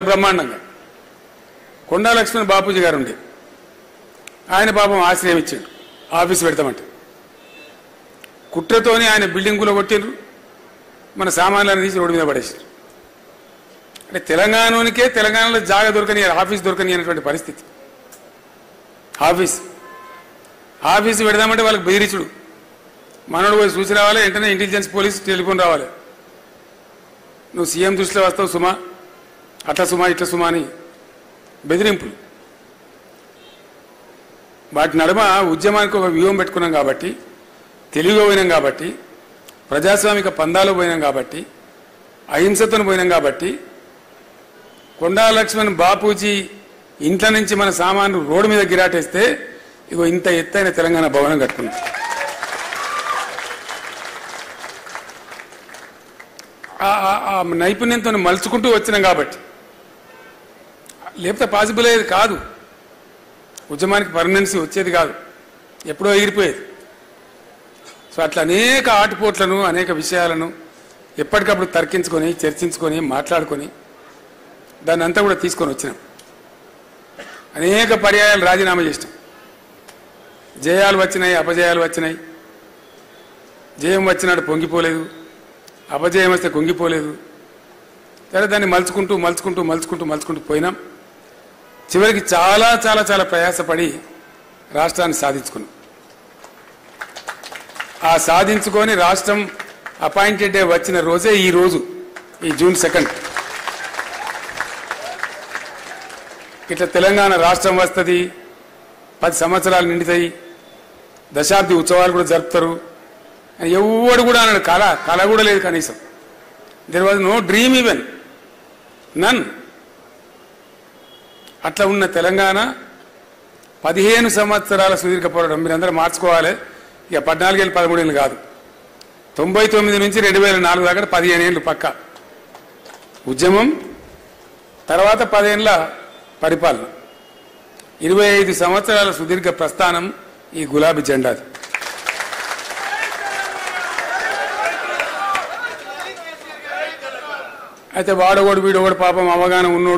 బ్రహ్మాండంగా. కొండా లక్ష్మణ్ బాపూజీ గారు ఉండే ఆయన పాపం ఆశ్రయం ఇచ్చాడు ఆఫీస్ పెడతామంటే. కుట్రతోని ఆయన బిల్డింగులో కొట్టిండ్రు, మన సామాన్లను తీసి రోడ్డు మీద పడేసారు. అంటే తెలంగాణలో జాగా దొరకని ఆఫీస్ దొరకని అనేటువంటి పరిస్థితి. ఆఫీసు పెడదామంటే వాళ్ళకి బెదిరించుడు. మనోడు పోయి చూసి రావాలి, వెంటనే ఇంటెలిజెన్స్ పోలీస్ టెలిఫోన్ రావాలి, నువ్వు సీఎం దృష్టిలో వస్తావు సుమా, అట్లా సుమా ఇట్లా సుమా అని బెదిరింపులు. వాటి నడుమ ఉద్యమానికి ఒక వ్యూహం పెట్టుకున్నాం కాబట్టి, తెలివిగా పోయినాం కాబట్టి, ప్రజాస్వామిక పందాలు పోయినాం కాబట్టి, అహింసతో పోయినాం కాబట్టి, కొండా లక్ష్మణ్ బాపూజీ ఇంట్లో నుంచి మన సామాన్లు రోడ్డు మీద గిరాటేస్తే ఇగో ఇంత ఎత్తైన తెలంగాణ భవనం కట్టుకున్నాం. ఆ నైపుణ్యంతో మలుచుకుంటూ వచ్చినాం కాబట్టి, లేకపోతే పాసిబుల్ అయ్యేది కాదు. ఉద్యమానికి పర్మనెన్సీ వచ్చేది కాదు, ఎప్పుడో ఎగిరిపోయేది. సో అట్లా అనేక ఆటుపోట్లను అనేక విషయాలను ఎప్పటికప్పుడు తర్కించుకొని చర్చించుకొని మాట్లాడుకొని దాన్ని అంతా కూడా తీసుకొని వచ్చినాం. అనేక పర్యాయాలు రాజీనామా చేసినాం. జయాలు వచ్చినాయి, అపజయాలు వచ్చినాయి. జయం వచ్చినాడు పొంగిపోలేదు, అపజయం వస్తే కుంగిపోలేదు. సరే దాన్ని మలుచుకుంటూ పోయినాం. చివరికి చాలా చాలా చాలా ప్రయాసపడి రాష్ట్రాన్ని సాధించుకున్నాం. ఆ సాధించుకొని రాష్ట్రం అపాయింటెడ్ డే వచ్చిన రోజే ఈ రోజు, ఈ జూన్ 2. ఇట్లా తెలంగాణ రాష్ట్రం వస్తుంది, 10 సంవత్సరాలు నిండుతాయి, దశాబ్ది ఉత్సవాలు కూడా జరుపుతారు అని ఎవడు కూడా అన్నాడు. కళ కూడా లేదు కనీసం. There was no dream even, none. అట్లా ఉన్న తెలంగాణ 15 సంవత్సరాల సుదీర్ఘ పోరాటం. మీరందరూ మార్చుకోవాలి, ఇక 14 ఏళ్ళు 13 ఏళ్ళు కాదు. 99 నుంచి 2004 దాకా 15 ఏళ్ళు పక్క ఉద్యమం, తర్వాత 10 ఏళ్ళ పరిపాలన. 25 సంవత్సరాల సుదీర్ఘ ప్రస్థానం ఈ గులాబీ జెండాది. అయితే వాడోడు వీడోడు పాపం అవగాహన ఉన్నోడు